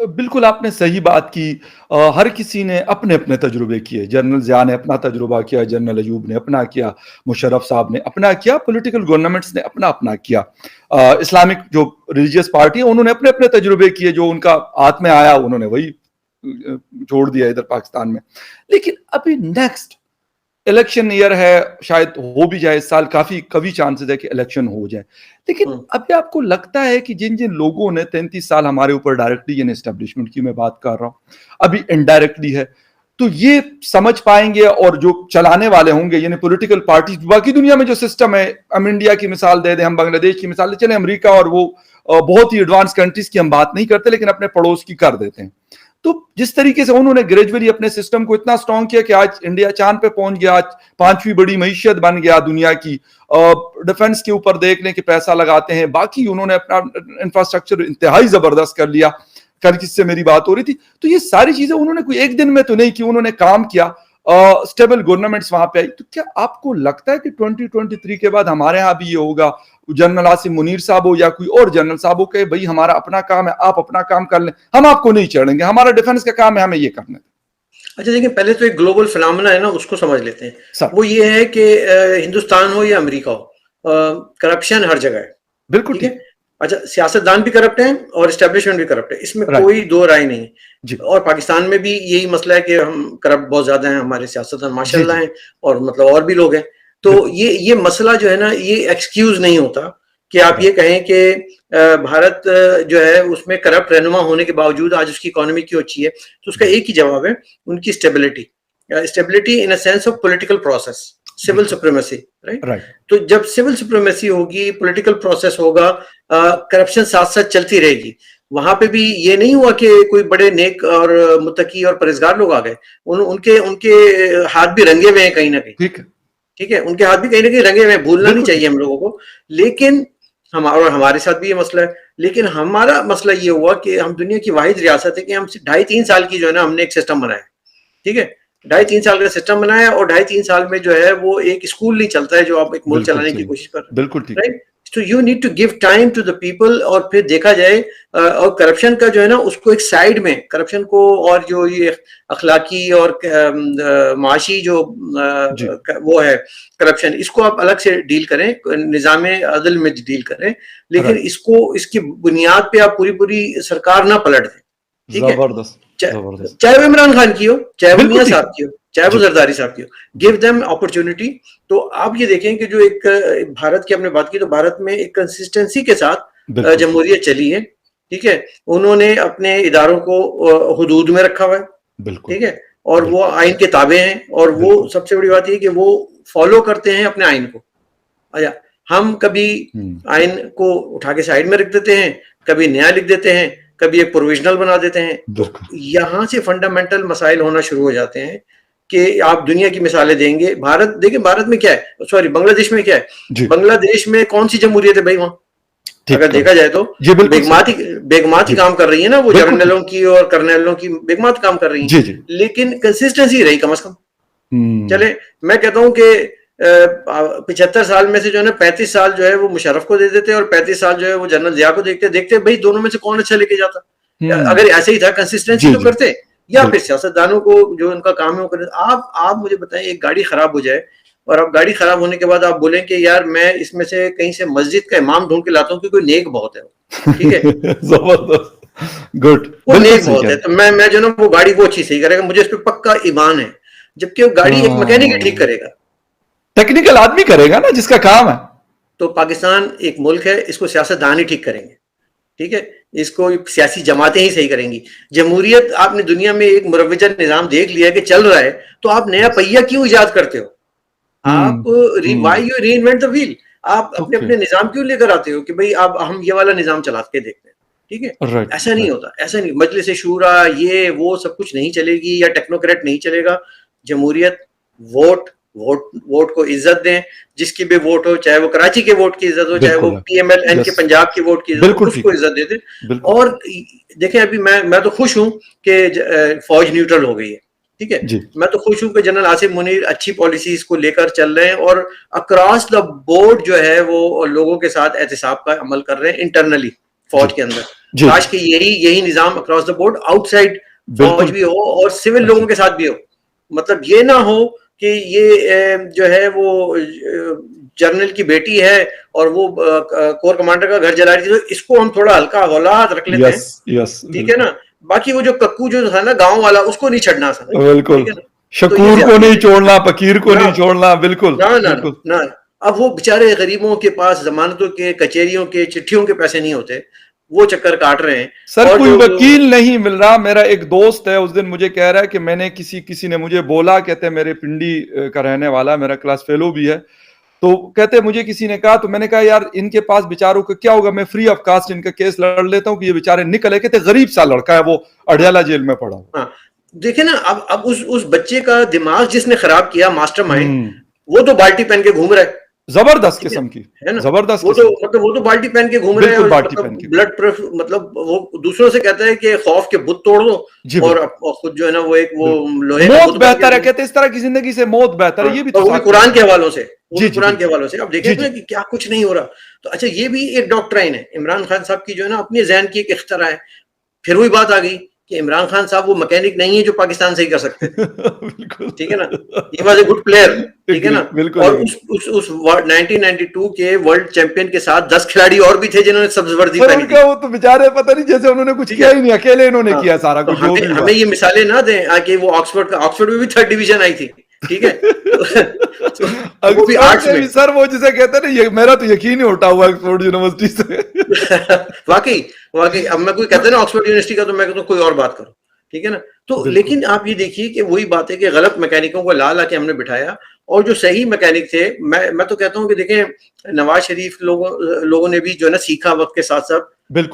بالکل آپ نے صحیح بات کی. ہر کسی نے اپنے اپنے تجربے کیے. جنرل ضیاء نے اپنا تجربہ کیا, جنرل ایوب نے اپنا کیا, مشرف صاحب نے اپنا کیا, پولیٹیکل گورنمنٹس نے اپنا اپنا کیا, اسلامک جو ریلیجیس پارٹی ہیں انہوں نے اپنے اپنے تجربے کیے, جو ان کا ہاتھ میں آیا انہوں نے وہی چھوڑ دیا ادھر پاکستان میں. لیکن ابھی نیکسٹ الیکشن ایئر ہے, شاید ہو بھی جائے اس سال, کافی قوی چانسز ہے کہ الیکشن ہو جائے. لیکن ابھی آپ کو لگتا ہے کہ جن جن لوگوں نے 33 سال ہمارے اوپر ڈائریکٹلی, یعنی اسٹیبلشمنٹ کی میں بات کر رہا ہوں, ابھی انڈائریکٹلی ہے, تو یہ سمجھ پائیں گے, اور جو چلانے والے ہوں گے یعنی پولیٹیکل پارٹیز, باقی دنیا میں جو سسٹم ہے, ہم انڈیا کی مثال دے دیں, ہم بنگلہ دیش کی مثال دیں, چلیں امریکہ اور وہ بہت ہی ایڈوانس کنٹریز کی ہم بات نہیں کرتے, لیکن اپنے پڑوس کی کر دیتے ہیں. تو جس طریقے سے انہوں نے گریجولی اپنے سسٹم کو اتنا سٹرونگ کیا کہ آج انڈیا چاند پہ پہنچ گیا, آج 5ویں بڑی معیشت بن گیا دنیا کی, ڈیفنس کے اوپر دیکھ لیں کہ پیسہ لگاتے ہیں, باقی انہوں نے اپنا انفراسٹرکچر انتہائی زبردست کر لیا. کل کس سے میری بات ہو رہی تھی, تو یہ ساری چیزیں انہوں نے کوئی ایک دن میں تو نہیں کی, انہوں نے کام کیا, اسٹیبل گورنمنٹس وہاں پہ آئی. تو کیا آپ کو لگتا ہے کہ 2023 کے بعد ہمارے ہاں بھی یہ ہوگا, جنرل عاصم منیر صاحب ہو یا کوئی اور جنرل صاحب ہو, کہ بھائی ہمارا اپنا کام ہے, آپ اپنا کام کر لیں, ہم آپ کو نہیں چھیڑیں گے, ہمارا ڈیفنس کا کام ہے, ہمیں یہ کرنا ہے. اچھا دیکھیں, پہلے تو ایک گلوبل فنامنا ہے نا, اس کو سمجھ لیتے ہیں. سر وہ یہ ہے کہ ہندوستان ہو یا امریکہ ہو, کرپشن ہر جگہ ہے. بالکل ٹھیک ہے. اچھا, سیاستدان بھی کرپٹ ہیں اور اسٹیبلشمنٹ بھی کرپٹ ہے, اس میں کوئی دو رائے نہیں. اور پاکستان میں بھی یہی مسئلہ ہے کہ ہم کرپٹ بہت زیادہ ہیں, ہمارے سیاستدان ماشاء اللہ ہیں, اور مطلب اور بھی لوگ ہیں. تو یہ مسئلہ جو ہے نا, یہ ایکسکیوز نہیں ہوتا کہ آپ یہ کہیں کہ بھارت جو ہے اس میں کرپٹ رہنما ہونے کے باوجود آج اس کی اکانومی کیوں اچھی ہے. تو اس کا ایک ہی جواب ہے, ان کی stability in a sense of political process, civil supremacy. Right. تو جب سول سپریمیسی ہوگی, پولیٹیکل پروسیس ہوگا, کرپشن ساتھ ساتھ چلتی رہے گی. وہاں پہ بھی یہ نہیں ہوا کہ کوئی بڑے نیک اور متقی اور پرہیزگار لوگ آ گئے, ان کے ہاتھ بھی رنگے ہوئے ہیں کہیں نہ کہیں. ٹھیک ہے, ان کے ہاتھ بھی کہیں نہ کہیں رنگے ہوئے ہیں, بھولنا نہیں چاہیے ہم لوگوں کو. لیکن ہمارے ساتھ بھی یہ مسئلہ ہے. لیکن ہمارا مسئلہ یہ ہوا کہ ہم دنیا کی واحد ریاست ہے کہ ہم 2.5-3 سال کی جو ہے نا, ہم نے ایک سسٹم بنایا. ٹھیک ہے, 2.5-3 سال کا سسٹم بنایا, اور 2.5-3 سال میں جو ہے وہ ایک اسکول نہیں چلتا ہے جو آپ ایک ملک چلانے کی کوشش کر رہے ہیں. بالکل ٹھیک. So you need to give time to the people. اور پھر دیکھا جائے, اور کرپشن کا جو ہے نا اس کو ایک سائیڈ میں, کرپشن کو اور جو یہ اخلاقی اور معاشی جو وہ ہے کرپشن, اس کو آپ الگ سے ڈیل کریں, نظام عدل میں ڈیل کریں, لیکن اس کی بنیاد پہ آپ پوری سرکار نہ پلٹ دیں. ٹھیک ہے, چاہے وہ عمران خان کی ہو, چاہے وہ میاں صاحب کی ہو, چاہے وہ زرداری صاحب کی ہو, گیو دیم اپرچونٹی. تو آپ یہ دیکھیں کہ جو ایک بھارت کی ہم نے بات کی, تو بھارت میں ایک کنسسٹنسی کے ساتھ جمہوریت چلی ہے. ٹھیک ہے, انہوں نے اپنے اداروں کو حدود میں رکھا ہوا ہے. ٹھیک ہے, اور وہ آئین کے تابع ہیں, اور وہ سب سے بڑی بات یہ کہ وہ فالو کرتے ہیں اپنے آئین کو. اچھا, ہم کبھی آئین کو اٹھا کے سائڈ میں رکھ دیتے ہیں, کبھی نیا لکھ دیتے ہیں, کبھی ایک پروویژنل بنا دیتے ہیں. یہاں سے فنڈامنٹل مسائل ہونا شروع ہو جاتے ہیں کہ آپ دنیا کی مثالیں دیں گے. دیکھیں بھارت میں کیا ہے, سوری بنگلہ دیش میں کیا ہے, بنگلہ دیش میں کون سی جمہوریت ہے بھائی وہاں؟ اگر دیکھا جائے تو بیگمات ہی کام کر رہی ہے نا, وہ جنرلوں کی اور کرنلوں کی بیگمات کام کر رہی ہیں, لیکن کنسسٹنسی رہی کم از کم. چلے, میں کہتا ہوں کہ 75 سال میں سے جو ہے نا 35 سال جو ہے وہ مشرف کو دے دیتے, اور 35 سال جو ہے وہ جنرل ضیاء کو دیکھتے بھائی دونوں میں سے کون اچھا لے کے جاتا. اگر ایسے ہی تھا, کنسسٹنسی تو کرتے, یا پھر سیاستدانوں کو جو ان کا کام ہے وہ کرتے. آپ مجھے بتائیں, ایک گاڑی خراب ہو جائے, اور اب گاڑی خراب ہونے کے بعد آپ بولیں کہ یار میں اس میں سے کہیں سے مسجد کا امام ڈھونڈ کے لاتا ہوں کہ کوئی نیک بہت ہے. ٹھیک ہے, گڈ, وہ نیک بہت ہے, تو میں جو نا وہ گاڑی وہ اچھی صحیح کرے گا, مجھے اس پہ پکا ایمان ہے. جبکہ وہ گاڑی ایک میکینک ہی ٹھیک کرے گا, ٹیکنیکل آدمی کرے گا نا جس کا کام ہے. تو پاکستان ایک ملک ہے, اس کو سیاستدان ہی ٹھیک کریں گے. ٹھیک ہے, اس کو سیاسی جماعتیں ہی صحیح کریں گی. جمہوریت آپ نے دنیا میں ایک مروجہ نظام دیکھ لیا کہ چل رہا ہے, تو آپ نیا پہیہ کیوں ایجاد کرتے ہو؟ آپ why you reinvent the wheel? آپ اپنے نظام کیوں لے کر آتے ہو کہ بھئی اب ہم یہ والا نظام چلا کے دیکھتے ہیں. ٹھیک ہے, ایسا نہیں ہوتا, ایسا نہیں. مجلس شورا یہ وہ سب کچھ نہیں چلے گی, یا ٹیکنوکریٹ نہیں چلے گا. جمہوریت ووٹ کو عزت دیں, جس کی بھی ووٹ ہو, چاہے وہ کراچی کے ووٹ کی عزت ہو, چاہے وہ پی ایم ایل این کے پنجاب کی ووٹ کی عزت ہو, اس کو عزت دے دیں. اور دیکھیں ابھی میں تو خوش ہوں کہ فوج نیوٹرل ہو گئی ہے. ٹھیک ہے, میں تو خوش ہوں کہ جنرل عاصم منیر اچھی پالیسیز کو لے کر چل رہے ہیں, اور اکراس دا بورڈ جو ہے وہ لوگوں کے ساتھ احتساب کا عمل کر رہے ہیں انٹرنلی فوج کے اندر. کاش کہ یہی نظام across the board out side فوج بھی ہو اور سول لوگوں کے ساتھ بھی ہو. مطلب یہ نہ ہو کہ یہ جو ہے وہ جنرل کی بیٹی ہے اور وہ کور کمانڈر کا گھر جلا رہی تھی, تو اس کو ہم تھوڑا ہلکا ہولاد رکھ لیتے ہیں, ٹھیک ہے نا. باقی وہ جو ککو جو تھا نا گاؤں والا, اس کو نہیں چھڑنا تھا, بالکل, شکور کو نہیں چھوڑنا, فقیر کو نہیں چھوڑنا, بالکل نہ. اب وہ بےچارے غریبوں کے پاس ضمانتوں کے, کچہریوں کے, چٹھیوں کے پیسے نہیں ہوتے, وہ چکر کاٹ رہے ہیں. سر کوئی وکیل نہیں مل رہا. میرا ایک دوست ہے, اس دن مجھے کہہ رہا ہے کہ میں نے کسی نے مجھے بولا, کہتے میرے پنڈی کا رہنے والا, میرا کلاس فیلو بھی ہے, تو کہتے مجھے کسی نے کہا, تو میں نے کہا یار ان کے پاس بیچاروں کا کیا ہوگا, میں فری آف کاسٹ ان کا کیس لڑ لیتا ہوں کہ یہ بیچارے نکلے. کہتے غریب سا لڑکا ہے, وہ اڈیالہ جیل میں پڑا ہوا. دیکھیں نا, اب اس بچے کا دماغ جس نے خراب کیا, ماسٹر مائنڈ, وہ تو بالٹی پہن کے گھوم رہا ہے, زبردست قسم کی, زبردست, وہ تو بالٹی پہن کے گھوم رہے ہیں, بلڈ پروف, مطلب وہ دوسروں سے کہتا ہے کہ خوف کے بت توڑ دو, اور خود جو ہے نا وہ ایک وہ لوہے کا موت بہتر ہے, کہتے اس طرح کی زندگی سے موت بہتر ہے. یہ بھی تو قرآن کے حوالوں سے, قرآن کے حوالوں سے. اب دیکھیں کہ کیا کچھ نہیں ہو رہا. تو اچھا یہ بھی ایک ڈاکٹرائن ہے عمران خان صاحب کی, جو ہے نا اپنے ذہن کی ایک اختراع ہے. پھر وہی بات آ گئی کہ عمران خان صاحب وہ میکینک نہیں ہے جو پاکستان سے ہی کر سکتے, ٹھیک ہے نا. یہ واز اے گڈ پلیئر, ٹھیک ہے نا. اور اس 1992 کے ورلڈ چیمپئن کے ساتھ 10 کھلاڑی اور بھی تھے جنہوں نے سبز وردی پہنی تھی. وہ تو بیچارے پتہ نہیں جیسے انہوں نے کچھ کیا ہی نہیں, اکیلے انہوں نے کیا سارا کچھ. ہمیں یہ مثالیں نہ دیں کہ وہ آکسفورڈ میں بھی 3rd ڈویژن آئی تھی, ٹھیک ہے. وہ بھی آرٹس میں. سر وہ جسے کہتے ہیں نا, میرا تو یقین ہی اٹھا ہوا آکسفورڈ یونیورسٹی سے. واقعی اب میں کوئی کہتا ہے نا آکسفورڈ یونیورسٹی کا, تو میں کہتا ہوں کوئی اور بات کرو, ٹھیک ہے نا. تو لیکن آپ یہ دیکھیے کہ وہی بات ہے کہ غلط میکینکوں کو لا کے ہم نے بٹھایا, اور جو صحیح میکینک تھے, میں تو کہتا ہوں کہ دیکھیں نواز شریف لوگوں نے بھی جو ہے نا سیکھا وقت کے ساتھ ساتھ,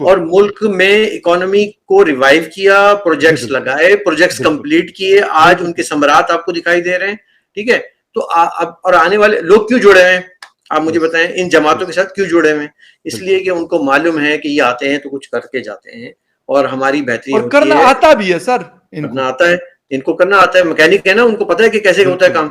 اور ملک میں اکانومی کو ریوائیو کیا, پروجیکٹس لگائے, پروجیکٹس کمپلیٹ کیے, آج ان کے ثمرات آپ کو دکھائی دے رہے ہیں, ٹھیک ہے. تو اب اور آنے والے لوگ کیوں جڑے ہیں, آپ مجھے بتائیں, ان جماعتوں کے ساتھ کیوں جڑے ہوئے ہیں؟ اس لیے کہ ان کو معلوم ہے کہ یہ آتے ہیں تو کچھ کر کے جاتے ہیں, اور ہماری بہتری ہوتی ہے. کرنا آتا بھی ہے سر, کرنا آتا ہے, ان کو کرنا آتا ہے, میکینک ہے نا, ان کو پتا ہے کہ کیسے ہوتا ہے کام.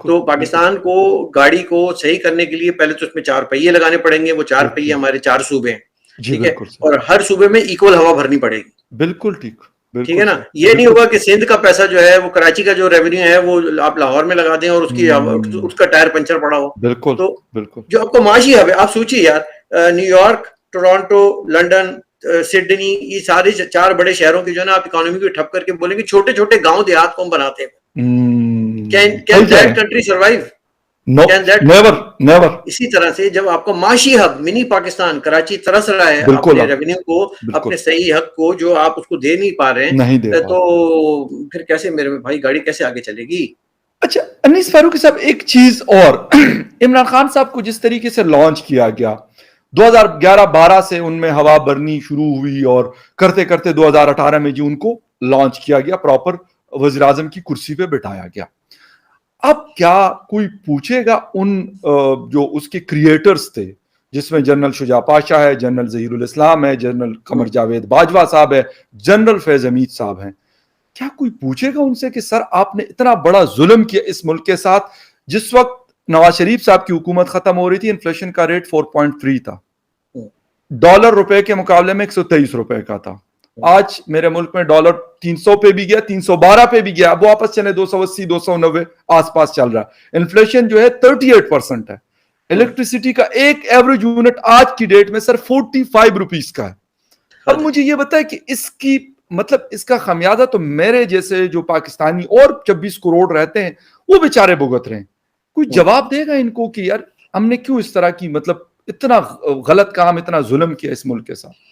تو پاکستان کو گاڑی کو صحیح کرنے کے لیے پہلے تو اس میں 4 پہیے لگانے پڑیں گے. وہ 4 پہیے ہمارے 4 صوبے ہیں, ٹھیک ہے, اور ہر صوبے میں ایکول ہوا بھرنی پڑے گی. بالکل ٹھیک, ٹھیک ہے نا. یہ نہیں ہوگا کہ سندھ کا پیسہ جو ہے وہ کراچی کا جو ریونیو ہے وہ آپ لاہور میں لگا دیں اور اس کا ٹائر پنچر پڑا ہو. بالکل. تو جو آپ کو معاشی ہب ہے, آپ سوچیے یار, new York, Toronto, London, Sydney, یہ سارے 4 بڑے شہروں کی جو ہے نا آپ اکانومی کو ٹھپ کر کے بولیں گے چھوٹے چھوٹے گاؤں دیہات کو ہم بناتے ہیں. Can that country survive? Never. اسی طرح سے جب آپ کو معاشی حق, منی پاکستان کراچی ترس رہا ہے اپنے ریونیو کو, اپنے صحیح حق کو, جو آپ اس کو دے نہیں پا رہے ہیں, تو پھر کیسے میرے بھائی گاڑی کیسے آگے چلے گی؟ اچھا انیس فاروقی صاحب, ایک چیز اور, عمران خان صاحب کو جس طریقے سے لانچ کیا گیا 2011-12 سے ان میں ہوا بھرنی شروع ہوئی, اور کرتے کرتے 2018 میں جو ان کو لانچ کیا گیا, پراپر وزیر اعظم کی کرسی پہ بٹھایا گیا. اب کیا کوئی پوچھے گا ان جو اس کے کریٹرز تھے, جس میں جنرل شجاع پاشا ہے, جنرل ظہیر الاسلام ہے, جنرل قمر جاوید باجوہ صاحب ہے, جنرل فیض حمید صاحب ہیں, کیا کوئی پوچھے گا ان سے کہ سر آپ نے اتنا بڑا ظلم کیا اس ملک کے ساتھ؟ جس وقت نواز شریف صاحب کی حکومت ختم ہو رہی تھی, انفلیشن کا ریٹ 4.3 تھا, ڈالر روپے کے مقابلے میں 123 روپے کا تھا. آج میرے ملک میں ڈالر 300 پہ بھی گیا, 312 پہ بھی گیا, اب واپس چلے 280 290 آس پاس چل رہا ہے. انفلیشن جو ہے 38% ہے. الیکٹریسٹی کا ایک ایوریج یونٹ آج کی ڈیٹ میں سر 45 روپیز کا ہے. اب مجھے یہ بتائے کہ اس کی مطلب اس کا خمیازہ تو میرے جیسے جو پاکستانی اور 26 کروڑ رہتے ہیں وہ بیچارے بھگت رہے ہیں. کوئی جواب دے گا ان کو کہ یار ہم نے کیوں اس طرح کی مطلب اتنا غلط کام, اتنا ظلم کیا اس ملک کے ساتھ؟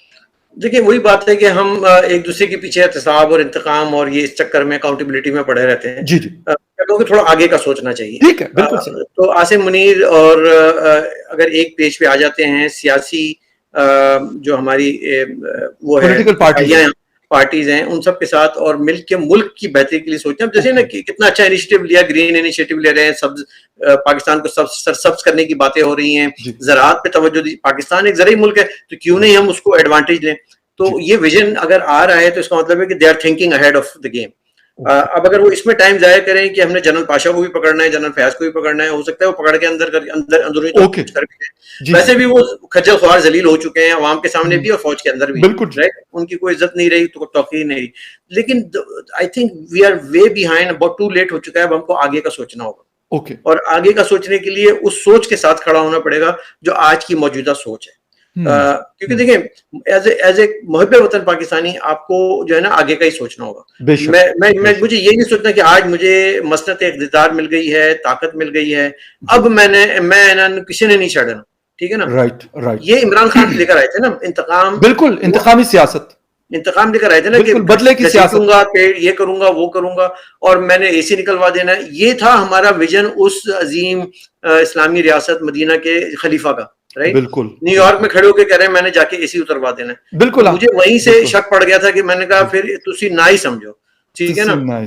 دیکھیں وہی بات ہے کہ ہم ایک دوسرے کے پیچھے احتساب اور انتقام اور یہ اس چکر میں اکاؤنٹیبلٹی میں پڑے رہتے ہیں. جی کہ تھوڑا آگے کا سوچنا چاہیے. ٹھیک ہے, بالکل. تو عاصم منیر اور اگر ایک پیج پہ آ جاتے ہیں سیاسی جو ہماری وہ ہے پارٹیز ہیں, ان سب کے ساتھ اور مل کے ملک کی بہتری کے لیے سوچتے ہیں. جیسے نا کتنا اچھا انیشیٹو لیا, گرین انیشیٹو لے رہے ہیں, سبز پاکستان کو سرسبز کرنے کی باتیں ہو رہی ہیں, زراعت پہ توجہ دی. پاکستان ایک زرعی ملک ہے, تو کیوں نہیں ہم اس کو ایڈوانٹیج لیں. تو یہ ویژن اگر آ رہا ہے تو اس کا مطلب ہے کہ they are thinking ahead of the game. اب اگر وہ اس میں ٹائم ضائع کریں کہ ہم نے جنرل پاشا کو بھی پکڑنا ہے, جنرل فیاض کو بھی پکڑنا ہے, ہو سکتا ہے وہ پکڑ کے اندرونی کچھ کر بھی دیں. ویسے بھی وہ کھجل خوار ذلیل ہو چکے ہیں عوام کے سامنے بھی اور فوج کے اندر بھی, رائٹ, ان کی کوئی عزت نہیں رہی, توقیر نہیں رہی. لیکن I think we are way behind, بہت ٹو لیٹ ہو چکا ہے. اب ہم کو آگے کا سوچنا ہوگا, اور آگے کا سوچنے کے لیے اس سوچ کے ساتھ کھڑا ہونا پڑے گا جو آج کی موجودہ سوچ ہے. کیونکہ دیکھیں ایز اے محب وطن پاکستانی آپ کو جو ہے نا آگے کا ہی سوچنا ہوگا. مجھے یہ نہیں سوچنا کہ آج مجھے مسنت اقتدار مل گئی ہے, طاقت مل گئی ہے, اب میں کسی نے نہیں چھڑنا, ٹھیک ہے نا. یہ عمران خان لے کر آئے تھے نا انتقام, بالکل انتقامی سیاست, انتقام لے کر آئے تھے نا کہ بدلے کی سیاست, یہ کروں گا وہ کروں گا اور میں نے اے سی نکلوا دینا. یہ تھا ہمارا ویژن اس عظیم اسلامی ریاست مدینہ کے خلیفہ کا, رائٹ. بالکل نیو یارک میں کھڑے ہو کے کہہ رہے ہیں میں نے جا کے اے سی اتروا دینا ہے. بالکل مجھے وہیں سے شک پڑ گیا تھا کہ میں نے کہا پھر تسی نہ ہی سمجھو, ٹھیک ہے نا.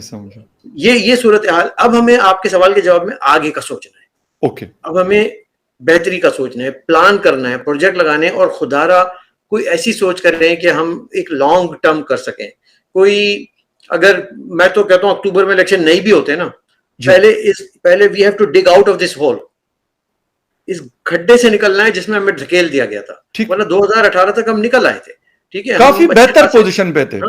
یہ صورتحال. اب ہمیں آپ کے سوال کے جواب میں آگے کا سوچنا ہے. اب ہمیں بہتری کا سوچنا ہے, پلان کرنا ہے, پروجیکٹ لگانے, اور خدا را کوئی ایسی سوچ کر رہے ہیں کہ ہم ایک لانگ ٹرم کر سکیں. کوئی اگر میں تو کہتا ہوں اکتوبر میں الیکشن نہیں بھی ہوتے نا, پہلے we have to dig out of this hole. اس گڈھے سے نکلنا ہے جس میں ہمیں دھکیل دیا گیا تھا, ورنہ 2018 تک ہم نکل آئے تھے, ٹھیک ہے, کافی بہتر پوزیشن پہ تھے.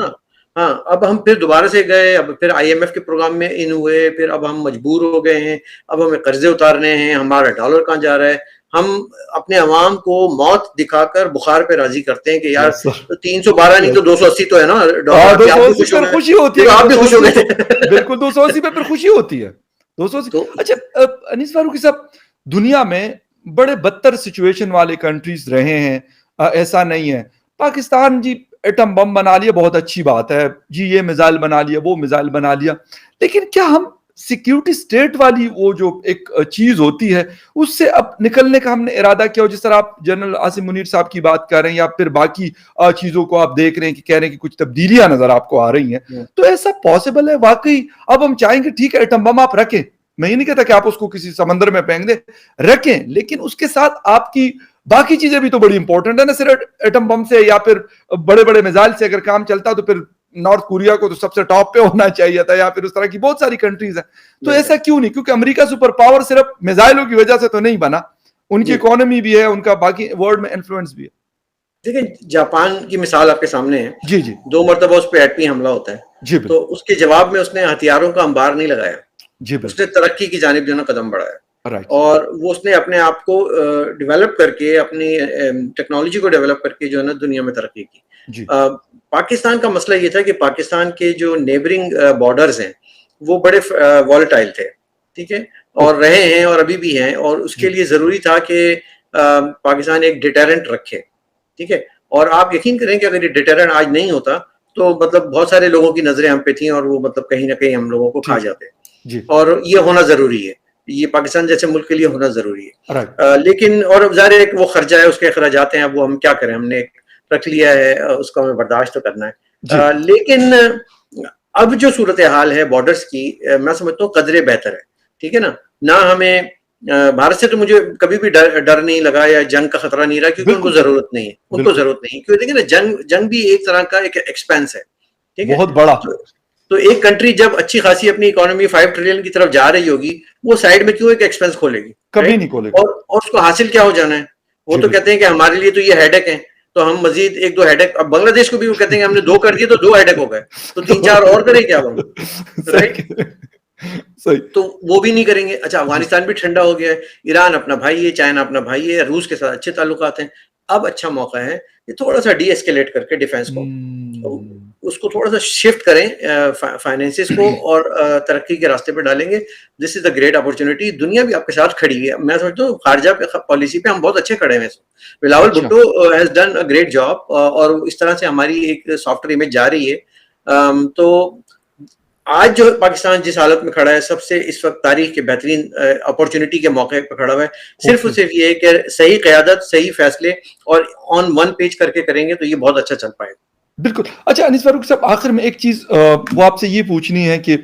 ہاں اب ہم پھر دوبارہ سے گئے, اب پھر آئی ایم ایف کے پروگرام میں ان ہوئے, پھر اب ہم مجبور ہو گئے ہیں, اب ہمیں قرضے اتارنے ہیں, ہمارا ڈالر کہاں جا رہا ہے. ہم اپنے عوام کو موت دکھا کر بخار پہ راضی کرتے ہیں کہ یار 312 نہیں تو 280 تو ہے نا, خوشی ہوتی ہے, آپ بھی خوش ہو گئے. بالکل 280 پہ پھر خوشی ہوتی ہے. 280. اچھا انیس فاروقی صاحب, دنیا میں بڑے بدتر سچویشن والے کنٹریز رہے ہیں, ایسا نہیں ہے. پاکستان جی ایٹم بم بنا لیا, بہت اچھی بات ہے جی, یہ میزائل بنا لیا, وہ میزائل بنا لیا, لیکن کیا ہم سیکیورٹی سٹیٹ والی وہ جو ایک چیز ہوتی ہے اس سے اب نکلنے کا ہم نے ارادہ کیا ہو؟ جس طرح آپ جنرل عاصم منیر صاحب کی بات کر رہے ہیں, یا پھر باقی چیزوں کو آپ دیکھ رہے ہیں کہ کہہ رہے ہیں کہ کچھ تبدیلیاں نظر آپ کو آ رہی ہیں, تو ایسا پاسبل ہے واقعی؟ اب ہم چاہیں گے ٹھیک ہے ایٹم بم آپ رکھیں, میں یہ نہیں کہتا کہ آپ اس کو کسی سمندر میں پھینک دیں, رکھیں, لیکن اس کے ساتھ آپ کی باقی چیزیں بھی تو بڑی امپورٹنٹ ہے نا. صرف ایٹم بم سے یا پھر بڑے بڑے میزائل سے اگر کام چلتا تو پھر نارتھ کوریا کو تو سب سے ٹاپ پہ ہونا چاہیے تھا, یا پھر اس طرح کی بہت ساری کنٹریز ہیں. تو ایسا کیوں نہیں؟ کیونکہ امریکہ سپر پاور صرف میزائلوں کی وجہ سے تو نہیں بنا, ان کی اکانومی بھی ہے, ان کا باقی ورلڈ میں انفلوئنس بھی ہے. دیکھیں جاپان کی مثال آپ کے سامنے ہے, جی جی, 2 مرتبہ اس پہ ایٹمی حملہ ہوتا ہے, جی تو اس کے جواب میں اس نے ہتھیاروں کا انبار نہیں لگایا, جی, اس نے ترقی کی جانب جو ہے نا قدم بڑھایا, رائٹ, اور وہ اس نے اپنے آپ کو ڈیولپ کر کے, اپنی ٹیکنالوجی کو ڈیولپ کر کے جو ہے نا دنیا میں ترقی کی. جی, پاکستان کا مسئلہ یہ تھا کہ پاکستان کے جو نیبرنگ بارڈرز ہیں وہ بڑے والٹائل تھے, ٹھیک ہے, اور رہے ہیں اور ابھی بھی ہیں, اور اس کے لیے ضروری تھا کہ پاکستان ایک ڈیٹرنٹ رکھے, ٹھیک ہے. اور آپ یقین کریں کہ اگر یہ ڈیٹرنٹ آج نہیں ہوتا تو مطلب بہت سارے لوگوں کی نظریں ہم پہ تھیں, اور وہ مطلب کہیں نہ کہیں ہم لوگوں کو کھا جاتے, اور یہ ہونا ضروری ہے, یہ پاکستان جیسے ملک کے لیے ہونا ضروری ہے. لیکن اور ظاہر ہے کہ وہ خرچہ ہے, اس کے اخراجات ہیں, اب وہ ہم کیا کریں, ہم نے رکھ لیا ہے, اس کو ہمیں برداشت تو کرنا ہے. لیکن اب جو صورتحال ہے بارڈرز کی, میں سمجھتا ہوں قدرے بہتر ہے, ٹھیک ہے نا. نہ ہمیں بھارت سے تو مجھے کبھی بھی ڈر نہیں لگا یا جنگ کا خطرہ نہیں رہا, کیونکہ ان کو ضرورت نہیں ہے, ان کو ضرورت نہیں, کیونکہ دیکھیں نا جنگ بھی ایک طرح کا ایک ایکسپینس ہے, ٹھیک ہے, بہت بڑا. تو ایک کنٹری جب اچھی خاصی اپنی اکانومی 5 ٹریلین کی طرف جا رہی ہوگی, وہ سائڈ میں کیوں ایک ایکسپینس کھولے گی؟ کبھی نہیں کھولے گی. اور اس کو حاصل کیا ہو جانا ہے؟ وہ تو کہتے ہیں کہ ہمارے لیے تو یہ ہیڈک ہے, تو ہم مزید 1-2 ہیڈک, اب بنگلہ دیش کو بھی وہ کہتے ہیں کہ ہم نے 2 کر دیے تو 2 ہیڈک ہو گئے, تو 3-4 اور کریں کیا ہم, رائٹ. تو وہ بھی نہیں کریں گے. اچھا افغانستان بھی ٹھنڈا ہو گیا ہے, ایران اپنا بھائی ہے, چائنا اپنا بھائی ہے, روس کے ساتھ اچھے تعلقات ہیں. اب اچھا موقع ہے کہ تھوڑا سا ڈی ایسکیلیٹ کر کے ڈیفینس کو اس کو تھوڑا سا شفٹ کریں, فائنینسز کو, اور ترقی کے راستے پہ ڈالیں گے. دس از اے گریٹ اپرچونٹی. دنیا بھی آپ کے ساتھ کھڑی ہے. میں سمجھتا ہوں خارجہ پالیسی پہ ہم بہت اچھے کھڑے ہیں. Bilawal Bhutto has done a great job, اور اس طرح سے ہماری ایک سافٹ ویئر امیج جا رہی ہے. تو آج جو پاکستان جس حالت میں کھڑا ہے, سب سے اس وقت تاریخ کے بہترین اپرچونٹی کے موقع پہ کھڑا ہوا ہے. صرف اور صرف یہ کہ صحیح قیادت, صحیح فیصلے اور آن ون پیج کر کے کریں گے تو یہ بہت اچھا چل پائے گا. بالکل. اچھا انیس فاروقی صاحب, آخر میں ایک چیز وہ آپ سے یہ پوچھنی ہے کہ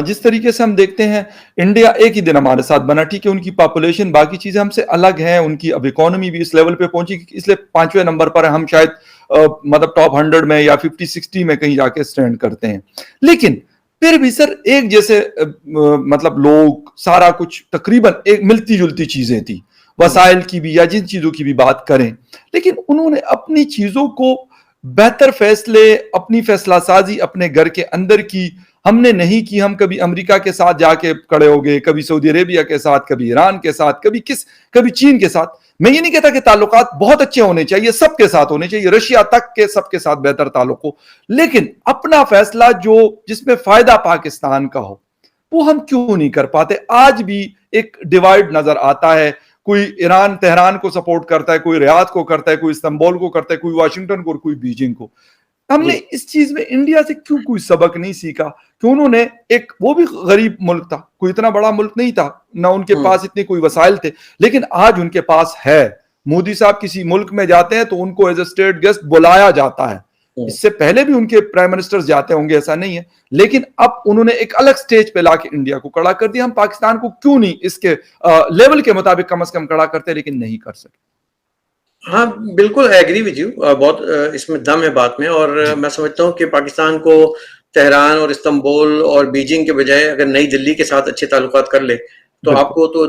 جس طریقے سے ہم دیکھتے ہیں انڈیا ایک ہی دن ہمارے ساتھ بنا, ٹھیک ہے, ان کی پاپولیشن باقی چیزیں ہم سے الگ ہیں, ان کی اب اکانومی بھی اس لیول پہ پہنچی, اس لیے 5ویں نمبر پر ہم شاید مطلب ٹاپ 100 میں یا 50-60 میں کہیں جا کے سٹینڈ کرتے ہیں. لیکن پھر بھی سر ایک جیسے مطلب لوگ سارا کچھ تقریباً ایک ملتی جلتی چیزیں تھی وسائل کی بھی یا جن چیزوں کی بھی بات کریں, لیکن انہوں نے اپنی چیزوں کو بہتر فیصلے اپنی فیصلہ سازی اپنے گھر کے اندر کی. ہم نے نہیں کی, ہم کبھی امریکہ کے ساتھ جا کے کھڑے ہو گئے, کبھی سعودی عربیہ کے ساتھ, کبھی ایران کے ساتھ, کبھی چین کے ساتھ. میں یہ نہیں کہتا کہ تعلقات بہت اچھے ہونے چاہیے, سب کے ساتھ ہونے چاہیے, رشیا تک کے سب کے ساتھ بہتر تعلق ہو, لیکن اپنا فیصلہ جس میں فائدہ پاکستان کا ہو وہ ہم کیوں نہیں کر پاتے؟ آج بھی ایک ڈیوائیڈ نظر آتا ہے, کوئی ایران تہران کو سپورٹ کرتا ہے, کوئی ریاض کو کرتا ہے, کوئی استنبول کو کرتا ہے, کوئی واشنگٹن کو اور کوئی بیجنگ کو. ہم نے اس چیز میں انڈیا سے کیوں کوئی سبق نہیں سیکھا کہ انہوں نے وہ بھی غریب ملک تھا, کوئی اتنا بڑا ملک نہیں تھا, نہ ان کے پاس اتنے کوئی وسائل تھے, لیکن آج ان کے پاس ہے. مودی صاحب کسی ملک میں جاتے ہیں تو ان کو ایز اے اسٹیٹ گیسٹ بلایا جاتا ہے. اس سے پہلے بھی ان کے پرائم منسٹر جاتے ہوں گے, ایسا نہیں ہے, لیکن اب انہوں نے ایک الگ سٹیج پہ لا کے انڈیا کو کھڑا کر دیا. ہم پاکستان کو کیوں نہیں اس کے لیول کے مطابق کم از کم کھڑا کرتے, لیکن نہیں کر سکتے. ہاں بالکل ایگری وتھ یو, بہت اس میں دم ہے بات میں, اور میں سمجھتا ہوں کہ پاکستان کو تہران اور استنبول اور بیجنگ کے بجائے اگر نئی دلی کے ساتھ اچھے تعلقات کر لے تو آپ کو تو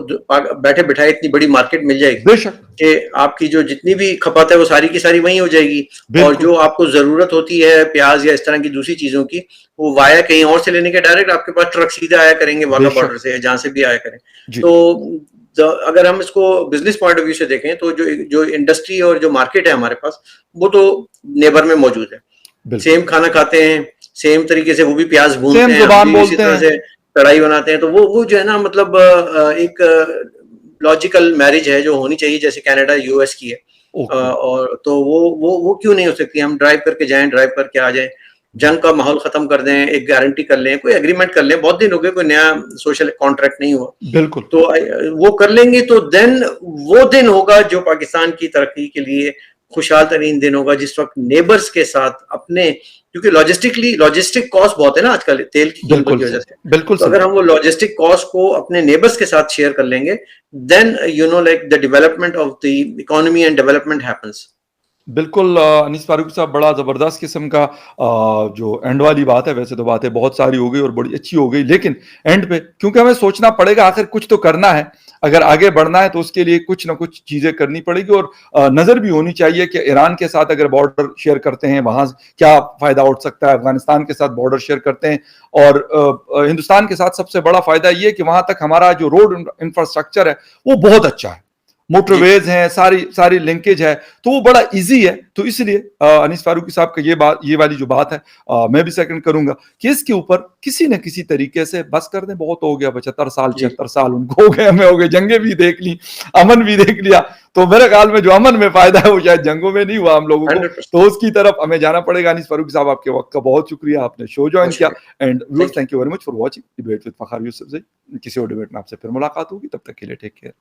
بیٹھے بٹھائے اتنی بڑی مارکیٹ مل جائے گی کہ آپ کی جو جتنی بھی کھپت ہے وہ ساری کی ساری وہیں ہو جائے گی, اور جو آپ کو ضرورت ہوتی ہے پیاز یا اس طرح کی دوسری چیزوں کی وہ وایا کہیں اور سے لینے کے ڈائریکٹ آپ کے پاس ٹرک سیدھے آیا کریں گے واگا بارڈر سے, جہاں سے بھی آیا کریں. تو اگر ہم اس کو بزنس پوائنٹ آف ویو سے دیکھیں تو جو انڈسٹری اور جو مارکیٹ ہے ہمارے پاس وہ تو نیبر میں موجود ہے, سیم کھانا کھاتے ہیں, سیم طریقے سے وہ بھی پیاز بھونتے ہیں, اسی طرح سے کڑھائی بناتے ہیں. تو وہ جو ہے نا مطلب ایک لاجیکل میرج ہے جو ہونی چاہیے جیسے کینیڈا یو ایس کی ہے, اور تو وہ کیوں نہیں ہو سکتی؟ ہم ڈرائیو کر کے جائیں, ڈرائیو کر کے آ جائیں, جنگ کا ماحول ختم کر دیں, ایک گارنٹی کر لیں, کوئی ایگریمنٹ کر لیں. بہت دن ہو گئے کوئی نیا سوشل کانٹریکٹ نہیں ہوا, بالکل تو وہ کر لیں گے تو دین وہ دن ہوگا جو پاکستان کی ترقی کے لیے خوشحال ترین دن ہوگا, جس وقت نیبرز کے ساتھ اپنے, کیونکہ لاجسٹک کاسٹ بہت ہے نا آج کل تیل کی قیمت کی وجہ سے, تو اگر ہم وہ لاجسٹک کاسٹ کو اپنے نیبرز کے ساتھ شیئر کر لیں گے then like the development of the economy and development happens. بالکل انیس فاروقی صاحب, بڑا زبردست قسم کا جو اینڈ والی بات ہے, ویسے تو باتیں بہت ساری ہو گئی اور بڑی اچھی ہو گئی, لیکن اینڈ پہ کیونکہ ہمیں سوچنا پڑے گا آخر کچھ تو کرنا ہے, اگر آگے بڑھنا ہے تو اس کے لیے کچھ نہ کچھ چیزیں کرنی پڑے گی, اور نظر بھی ہونی چاہیے کہ ایران کے ساتھ اگر بارڈر شیئر کرتے ہیں وہاں کیا فائدہ اٹھ سکتا ہے, افغانستان کے ساتھ بارڈر شیئر کرتے ہیں, اور ہندوستان کے ساتھ سب سے بڑا فائدہ یہ کہ وہاں تک ہمارا جو روڈ انفراسٹرکچر ہے وہ بہت اچھا ہے, موٹر ویز ہیں, ساری لنکیج ہے, تو وہ بڑا ایزی ہے. تو اس لیے انیس فاروقی صاحب کا یہ والی جو بات ہے میں بھی سیکنڈ کروں گا کہ اس کے اوپر کسی نہ کسی طریقے سے بس کر دیں. بہت ہو گیا, 75 سال 76 سال ان کو ہو گئے, ہمیں ہو گئے, جنگیں بھی دیکھ لی, امن بھی دیکھ لیا, تو میرے خیال میں جو امن میں فائدہ ہے وہ شاید جنگوں میں نہیں ہوا ہم لوگوں کو, تو اس کی طرف ہمیں جانا پڑے گا. انیس فاروقی صاحب آپ کے وقت کا بہت شکریہ, آپ نے شو جوائن کیا, and viewers thank you very much for watching debate with فخر یوسف زئی. کسی اور ڈیبیٹ میں آپ سے پھر ملاقات ہوگی, تب تک کے لیے ٹیک کیئر.